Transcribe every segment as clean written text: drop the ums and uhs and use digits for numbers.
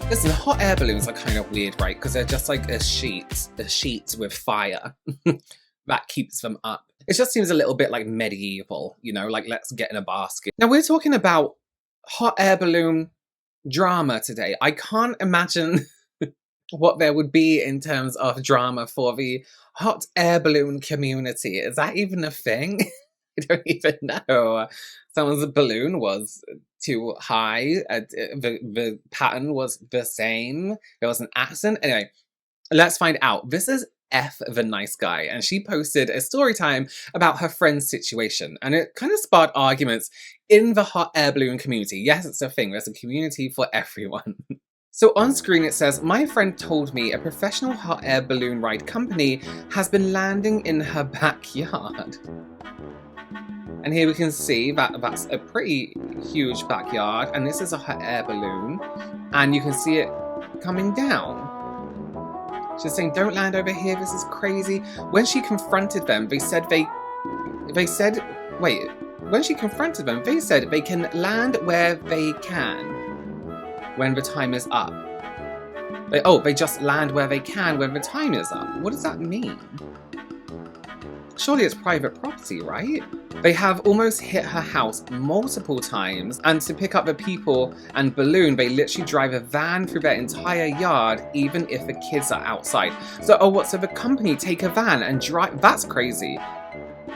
Listen, hot air balloons are kind of weird, right? Because they're just like a sheet with fire that keeps them up. It just seems a little bit like medieval, you know, like let's get in a basket. Now we're talking about hot air balloon drama today. I can't imagine what there would be in terms of drama for the hot air balloon community. Is that even a thing? I don't even know. Someone's balloon was too high. The pattern was the same. There was an accent. Anyway, let's find out. This is F the Nice Guy, and she posted a story time about her friend's situation, and it kind of sparked arguments in the hot air balloon community. Yes, it's a thing. There's a community for everyone. So on screen it says, my friend told me a professional hot air balloon ride company has been landing in her backyard. And here we can see that that's a pretty huge backyard, and this is a hot air balloon, and you can see it coming down. She's saying, don't land over here, this is crazy. When she confronted them, they said they said they can land where they can when the time is up. They just land where they can when the time is up. What does that mean? Surely it's private property, right? They have almost hit her house multiple times, and to pick up the people and balloon, they literally drive a van through their entire yard, even if the kids are outside. So the company take a van and drive? That's crazy.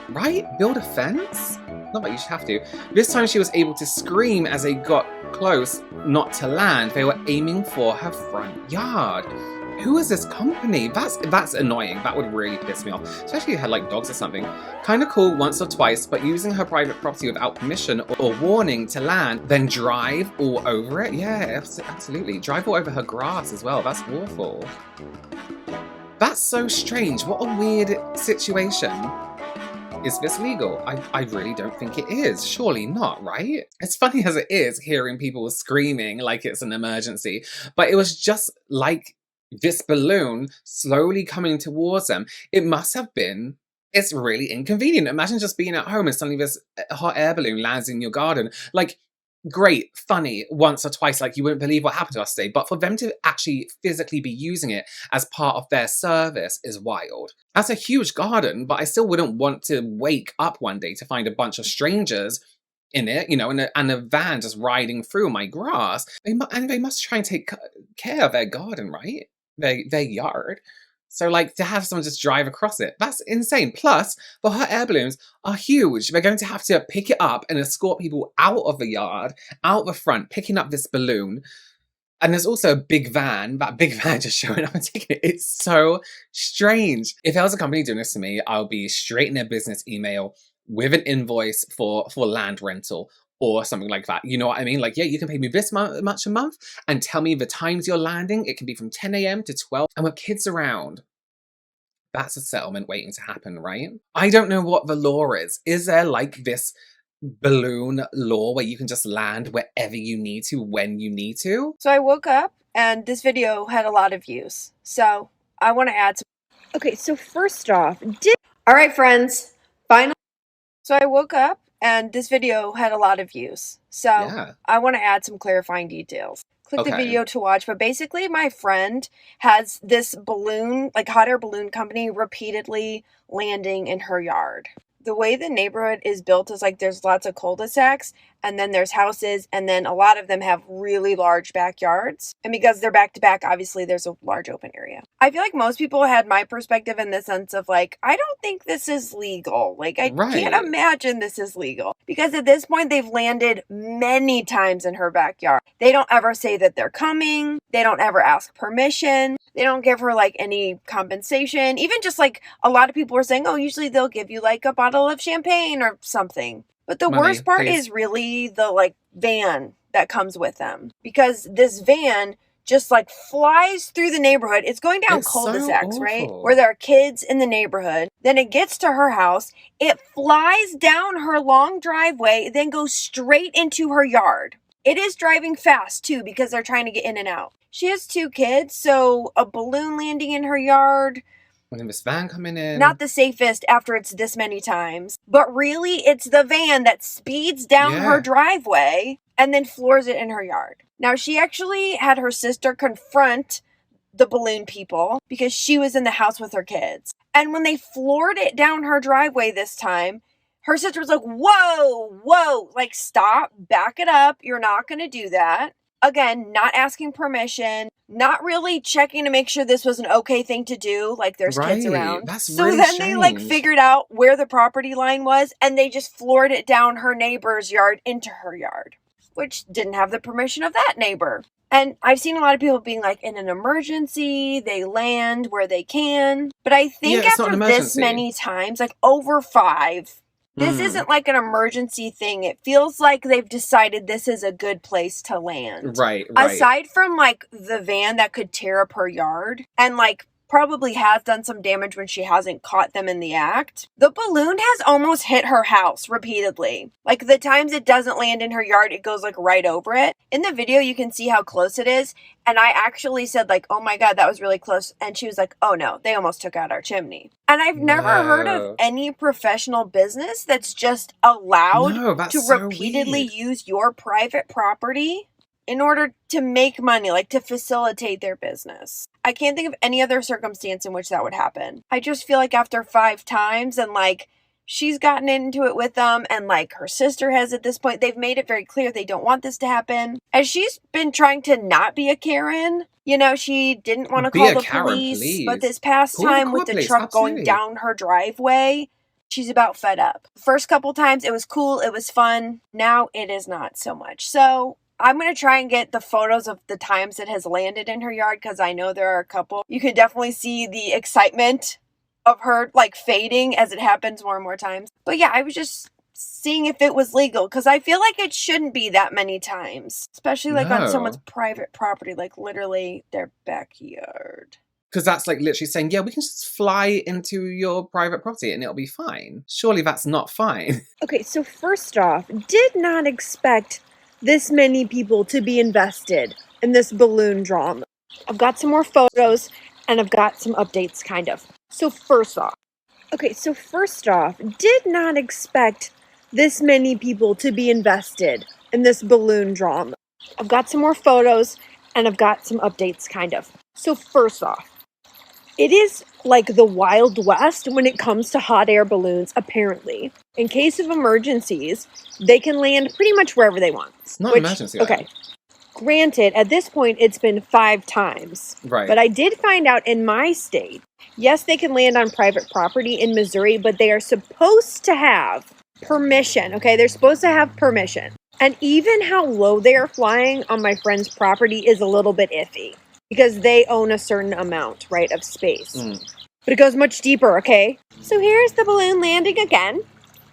Right? Build a fence? Not that you should have to. This time she was able to scream as they got close not to land. They were aiming for her front yard. Who is this company? That's annoying. That would really piss me off. Especially if you had like dogs or something. Kind of cool once or twice, but using her private property without permission or warning to land, then drive all over it? Yeah, absolutely. Drive all over her grass as well. That's awful. That's so strange. What a weird situation. Is this legal? I really don't think it is. Surely not, right? As funny as it is hearing people screaming like it's an emergency, but it was just like this balloon slowly coming towards them. It must have been, it's really inconvenient. Imagine just being at home and suddenly this hot air balloon lands in your garden. Like, great, funny, once or twice, like you wouldn't believe what happened to us today. But for them to actually physically be using it as part of their service is wild. That's a huge garden, but I still wouldn't want to wake up one day to find a bunch of strangers in it, you know, and a van just riding through my grass. They must try and take care of their garden, right? Their yard. So like to have someone just drive across it, that's insane. Plus, the hot air balloons are huge. They're going to have to pick it up and escort people out of the yard, out the front, picking up this balloon. And there's also a big van, that big van just showing up and taking it. It's so strange. If there was a company doing this to me, I'll be straight in their business email with an invoice for land rental or something like that. You know what I mean? Like, yeah, you can pay me this much a month and tell me the times you're landing. It can be from 10 a.m. to 12. And with kids around, that's a settlement waiting to happen, right? I don't know what the law is. Is there like this balloon law where you can just land wherever you need to, when you need to? So I woke up and this video had a lot of views. So I want to add some. Okay, so first off, all right, friends, finally. So I woke up and this video had a lot of views. So yeah. I want to add some clarifying details. Click the video to watch. But basically, my friend has this balloon, like hot air balloon company, repeatedly landing in her yard. The way the neighborhood is built is like there's lots of cul-de-sacs, and then there's houses, and then a lot of them have really large backyards. And because they're back to back, obviously there's a large open area. I feel like most people had my perspective in the sense of like, I don't think this is legal. Like, I can't imagine this is legal. Because at this point, they've landed many times in her backyard. They don't ever say that they're coming. They don't ever ask permission. They don't give her like any compensation. Even just like a lot of people are saying, oh, usually they'll give you like a bottle of champagne or something. But the worst part is really the like van that comes with them. Because this van just like flies through the neighborhood. It's going down cul-de-sacs, right? Where there are kids in the neighborhood. Then it gets to her house. It flies down her long driveway, then goes straight into her yard. It is driving fast too because they're trying to get in and out. She has 2 kids, so a balloon landing in her yard, when this van coming in, not the safest after it's this many times. But really, it's the van that speeds down her driveway and then floors it in her yard. Now, she actually had her sister confront the balloon people because she was in the house with her kids. And when they floored it down her driveway this time, her sister was like, whoa, like, stop, back it up. You're not going to do that. Again, not asking permission, not really checking to make sure this was an okay thing to do, like there's kids around. That's so really then they like strange. figured out where the property line was, and they just floored it down her neighbor's yard into her yard, which didn't have the permission of that neighbor. And I've seen a lot of people being like, in an emergency, they land where they can. But I think after this many times, like over 5, this isn't like an emergency thing. It feels like they've decided this is a good place to land. Right. Aside from like the van that could tear up her yard and like probably has done some damage when she hasn't caught them in the act, the balloon has almost hit her house repeatedly. Like the times it doesn't land in her yard, it goes like right over it. In the video, you can see how close it is. And I actually said like, oh my God, that was really close. And she was like, oh no, they almost took out our chimney. And I've never heard of any professional business that's just allowed to repeatedly use your private property in order to make money, like to facilitate their business. I can't think of any other circumstance in which that would happen. I just feel like after 5 times and like she's gotten into it with them and like her sister has at this point, they've made it very clear they don't want this to happen. As she's been trying to not be a Karen, you know, she didn't want to call the police, but this past time with the truck going down her driveway, she's about fed up. The first couple times it was cool, it was fun. Now it is not so much. So I'm going to try and get the photos of the times it has landed in her yard because I know there are a couple. You can definitely see the excitement of her like fading as it happens more and more times. But yeah, I was just seeing if it was legal because I feel like it shouldn't be that many times, especially like on someone's private property, like literally their backyard. Because that's like literally saying, yeah, we can just fly into your private property and it'll be fine. Surely that's not fine. Okay, so first off, did not expect this many people to be invested in this balloon drama. I've got some more photos and I've got some updates kind of. So first off, did not expect this many people to be invested in this balloon drama. I've got some more photos and I've got some updates kind of. So first off, it is like the Wild West when it comes to hot air balloons, apparently. In case of emergencies, they can land pretty much wherever they want. It's not an emergency. Okay. Granted, at this point, it's been 5 times. Right. But I did find out in my state, yes, they can land on private property in Missouri, but they are supposed to have permission. Okay, they're supposed to have permission. And even how low they are flying on my friend's property is a little bit iffy. Because they own a certain amount, right, of space. But it goes much deeper, okay? So here's the balloon landing again.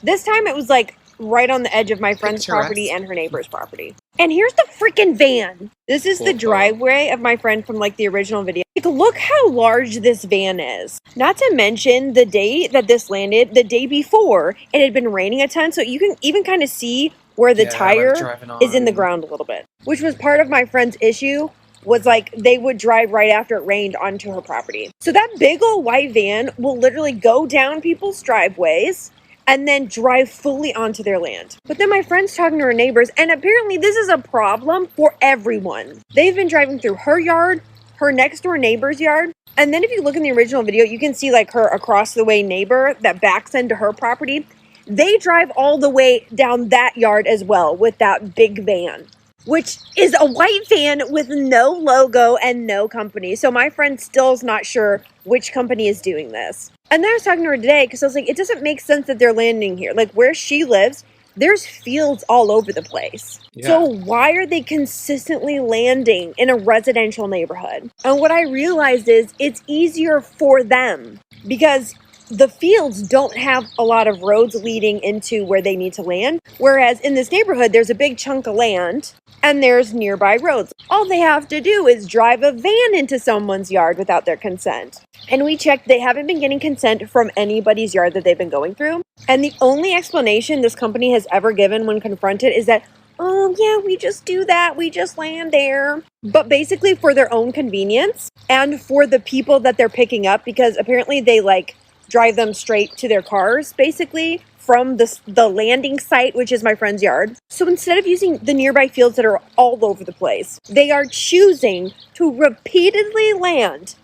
This time it was like right on the edge of my friend's property and her neighbor's property. And here's the freaking van. This is the driveway of my friend from like the original video. Like, look how large this van is. Not to mention the day that this landed, the day before, it had been raining a ton. So you can even kind of see where the tire is in the ground a little bit. Which was part of my friend's issue. Was like they would drive right after it rained onto her property. So that big old white van will literally go down people's driveways and then drive fully onto their land. But then my friend's talking to her neighbors, and apparently this is a problem for everyone. They've been driving through her yard, her next door neighbor's yard, and then if you look in the original video, you can see like her across the way neighbor that backs into her property. They drive all the way down that yard as well with that big van, which is a white van with no logo and no company. So my friend still is not sure which company is doing this. And then I was talking to her today because I was like, it doesn't make sense that they're landing here. Like where she lives, there's fields all over the place. Yeah. So why are they consistently landing in a residential neighborhood? And what I realized is it's easier for them because the fields don't have a lot of roads leading into where they need to land. Whereas in this neighborhood, there's a big chunk of land and there's nearby roads. All they have to do is drive a van into someone's yard without their consent. And we checked, they haven't been getting consent from anybody's yard that they've been going through. And the only explanation this company has ever given when confronted is that, oh yeah, we just do that. We just land there. But basically for their own convenience and for the people that they're picking up, because apparently they like drive them straight to their cars, basically, from the landing site, which is my friend's yard. So instead of using the nearby fields that are all over the place, they are choosing to repeatedly land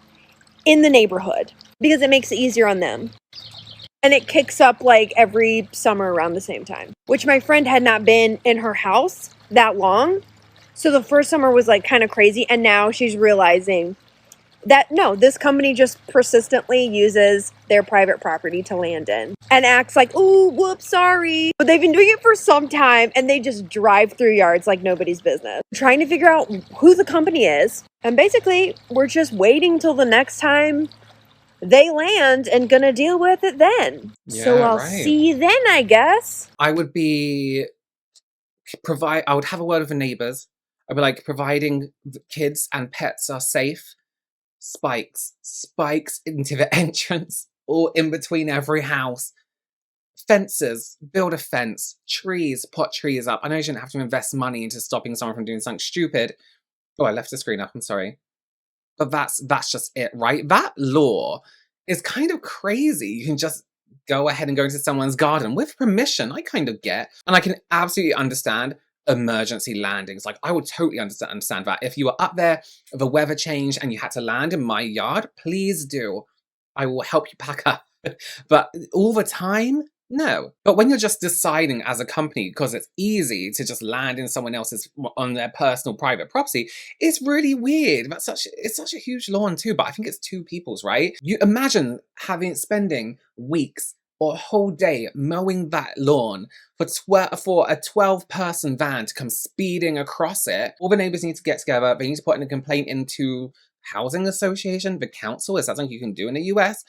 in the neighborhood because it makes it easier on them. And it kicks up like every summer around the same time, which my friend had not been in her house that long. So the first summer was like kind of crazy. And now she's realizing that no, this company just persistently uses their private property to land in and acts like, oh, whoops, sorry. But they've been doing it for some time and they just drive through yards like nobody's business, trying to figure out who the company is. And basically, we're just waiting till the next time they land and gonna deal with it then. Yeah, so I'll right. see you then, I guess. I would have a word with the neighbors. I'd be like, providing the kids and pets are safe. Spikes into the entrance or in between every house. Fences, build a fence. Trees, put trees up. I know you shouldn't have to invest money into stopping someone from doing something stupid. Oh, I left the screen up, I'm sorry. But that's just it, right? That law is kind of crazy. You can just go ahead and go into someone's garden with permission. I kind of get. And I can absolutely understand emergency landings. Like, I would totally understand that. If you were up there, the weather changed and you had to land in my yard, please do. I will help you pack up. But all the time, no. But when you're just deciding as a company, because it's easy to just land in someone else's, on their personal private property, it's really weird. It's such a huge lawn too, but I think it's two people's, right? You imagine spending weeks or a whole day mowing that lawn for a 12-person van to come speeding across it. All the neighbors need to get together. They need to put in a complaint into housing association, the council. Is that something you can do in the US?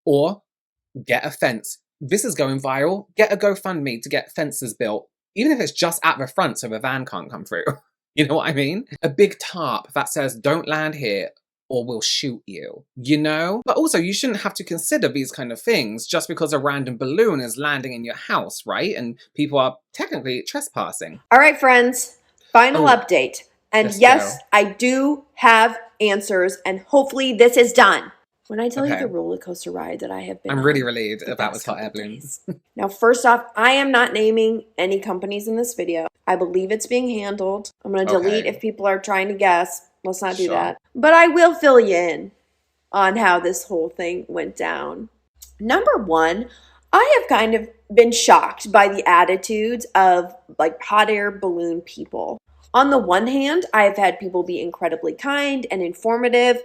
Or get a fence. This is going viral. Get a GoFundMe to get fences built, even if it's just at the front so the van can't come through. You know what I mean? A big tarp that says, don't land here or we'll shoot you, you know? But also, you shouldn't have to consider these kind of things just because a random balloon is landing in your house, right? And people are technically trespassing. All right, friends, final update. And yes, I do have answers, and hopefully this is done. When I tell you the roller coaster ride that I have been I'm really relieved about with hot air balloons. Now, first off, I am not naming any companies in this video. I believe it's being handled. I'm going to delete if people are trying to guess. Let's not do that. But I will fill you in on how this whole thing went down. Number one, I have kind of been shocked by the attitudes of like hot air balloon people. On the one hand, I have had people be incredibly kind and informative.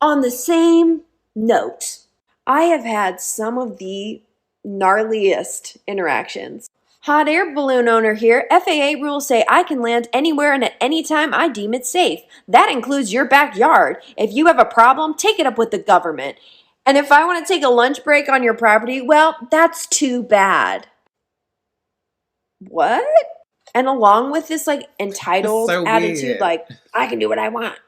On the same note, I have had some of the gnarliest interactions. Hot air balloon owner here. FAA rules say I can land anywhere and at any time I deem it safe. That includes your backyard. If you have a problem, take it up with the government. And if I want to take a lunch break on your property, well, that's too bad. What? And along with this like entitled attitude, like, I can do what I want.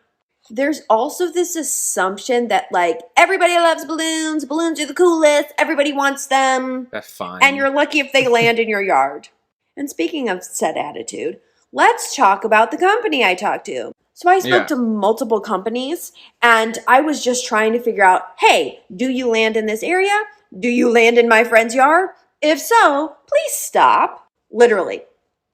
There's also this assumption that like everybody loves balloons. Balloons are the coolest. Everybody wants them. They're fine. And you're lucky if they land in your yard. And speaking of said attitude, let's talk about the company I talked to. So I spoke to multiple companies and I was just trying to figure out, hey, do you land in this area? Do you land in my friend's yard? If so, please stop. Literally.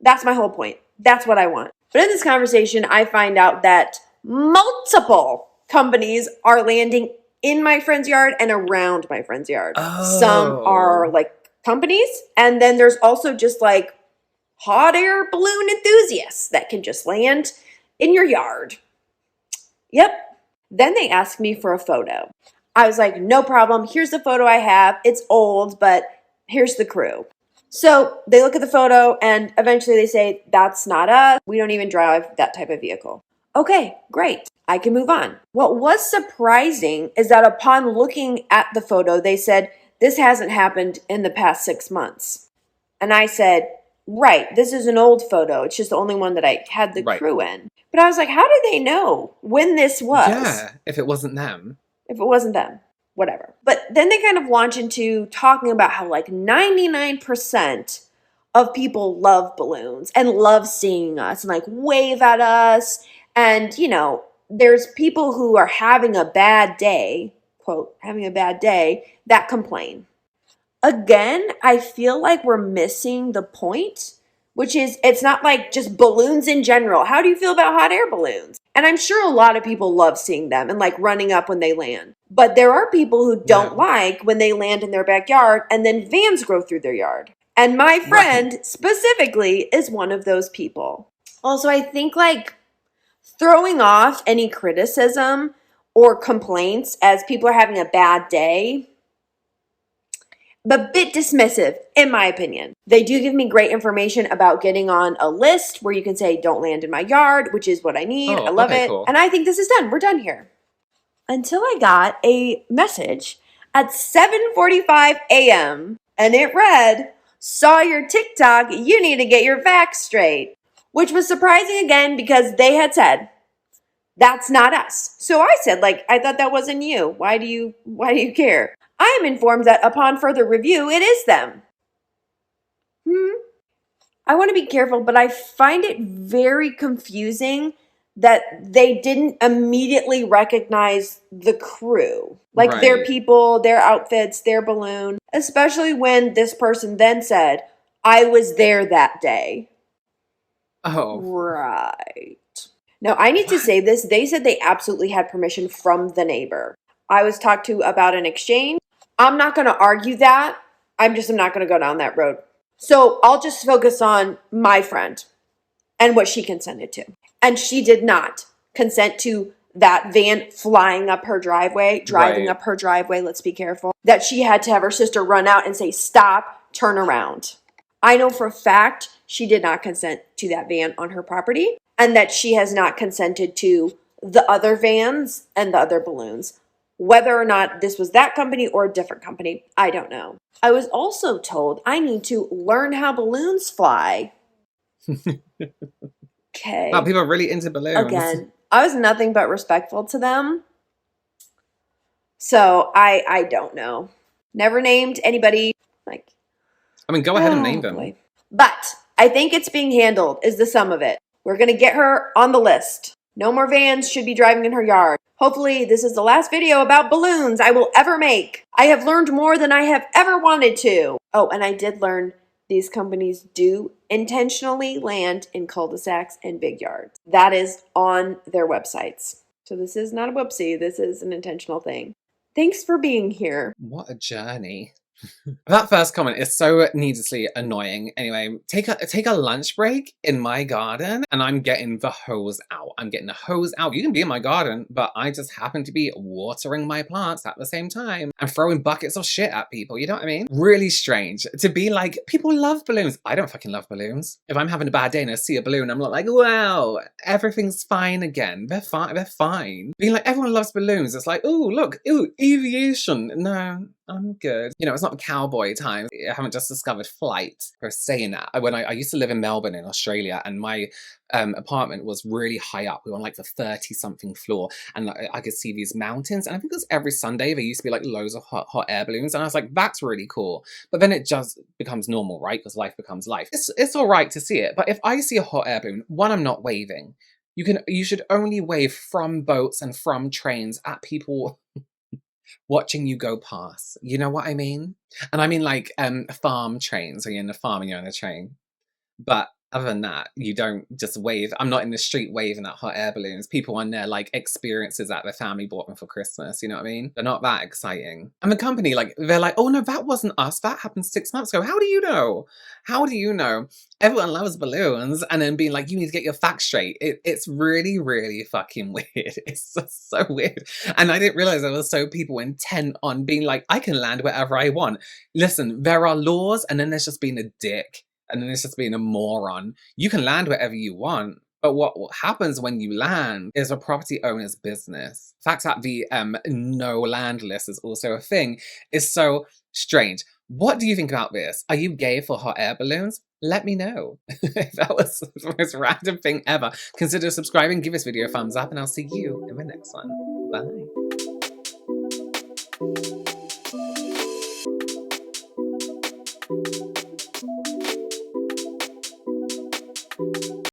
That's my whole point. That's what I want. But in this conversation, I find out that multiple companies are landing in my friend's yard and around my friend's yard. Some are like companies, and then there's also just like hot air balloon enthusiasts that can just land in your yard. Yep. Then they asked me for a photo. I was like, no problem. Here's the photo I have. It's old, but here's the crew. So they look at the photo and eventually they say, that's not us. We don't even drive that type of vehicle. Okay, great. I can move on. What was surprising is that upon looking at the photo, they said, this hasn't happened in the past 6 months. And I said, right, this is an old photo. It's just the only one that I had the crew in. But I was like, how did they know when this was? Yeah, if it wasn't them. If it wasn't them, whatever. But then they kind of launch into talking about how like 99% of people love balloons and love seeing us and like wave at us. And, you know, there's people who are having a bad day, quote, having a bad day, that complain. Again, I feel like we're missing the point, which is it's not like just balloons in general. How do you feel about hot air balloons? And I'm sure a lot of people love seeing them and like running up when they land. But there are people who don't like when they land in their backyard and then vans grow through their yard. And my friend specifically is one of those people. Also, I think like throwing off any criticism or complaints as people are having a bad day, but a bit dismissive, in my opinion. They do give me great information about getting on a list where you can say, don't land in my yard, which is what I need. I love it. Cool. And I think this is done. We're done here. Until I got a message at 7:45 a.m. and it read, saw your TikTok, you need to get your facts straight. Which was surprising again because they had said, that's not us. So I said, like, I thought that wasn't you. Why do you care? I am informed that upon further review, it is them. I want to be careful, but I find it very confusing that they didn't immediately recognize the crew. Like their people, their outfits, their balloon. Especially when this person then said, I was there that day. Oh. Right. Now, I need to say this. They said they absolutely had permission from the neighbor. I was talked to about an exchange. I'm not going to argue that. I'm not going to go down that road. So I'll just focus on my friend and what she consented to. And she did not consent to that van flying up her driveway, driving up her driveway. Let's be careful. That she had to have her sister run out and say, stop, turn around. I know for a fact she did not consent to that van on her property and that she has not consented to the other vans and the other balloons. Whether or not this was that company or a different company, I don't know. I was also told I need to learn how balloons fly. Okay. Wow, people are really into balloons. Again, I was nothing but respectful to them. So I don't know. Never named anybody. I mean, go ahead and name them. Boy. But I think it's being handled is the sum of it. We're going to get her on the list. No more vans should be driving in her yard. Hopefully, this is the last video about balloons I will ever make. I have learned more than I have ever wanted to. Oh, and I did learn these companies do intentionally land in cul-de-sacs and big yards. That is on their websites. So this is not a whoopsie. This is an intentional thing. Thanks for being here. What a journey. That first comment is so needlessly annoying. Anyway, take a lunch break in my garden and I'm getting the hose out. I'm getting the hose out. You can be in my garden, but I just happen to be watering my plants at the same time and throwing buckets of shit at people. You know what I mean? Really strange to be like, people love balloons. I don't fucking love balloons. If I'm having a bad day and I see a balloon, I'm not like, wow, everything's fine again. They're fine. They're fine. Being like, everyone loves balloons. It's like, ooh, look, ooh, aviation. No. I'm good. You know, it's not cowboy time. I haven't just discovered flight. For saying that, when I used to live in Melbourne in Australia, and my apartment was really high up. We were on like the 30-something floor, and like, I could see these mountains. And I think it was every Sunday there used to be like loads of hot air balloons, and I was like, that's really cool. But then it just becomes normal, right? Because life becomes life. It's all right to see it, but if I see a hot air balloon, one, I'm not waving. You should only wave from boats and from trains at people watching you go past. You know what I mean? And I mean like farm trains, so you're in a farm and you're on a train. But other than that, you don't just wave. I'm not in the street waving at hot air balloons. People on their like experiences that their family bought them for Christmas. You know what I mean? They're not that exciting. And the company, like, they're like, oh no, that wasn't us. That happened 6 months ago. How do you know? How do you know? Everyone loves balloons. And then being like, you need to get your facts straight. It's really, really fucking weird. It's just so weird. And I didn't realize there were so people intent on being like, I can land wherever I want. Listen, there are laws, and then there's just being a dick. And then it's just being a moron. You can land wherever you want, but what happens when you land is a property owner's business. The fact that the no land list is also a thing is so strange. What do you think about this? Are you gay for hot air balloons? Let me know. If that was the most random thing ever. Consider subscribing, give this video a thumbs up, and I'll see you in the next one. Bye.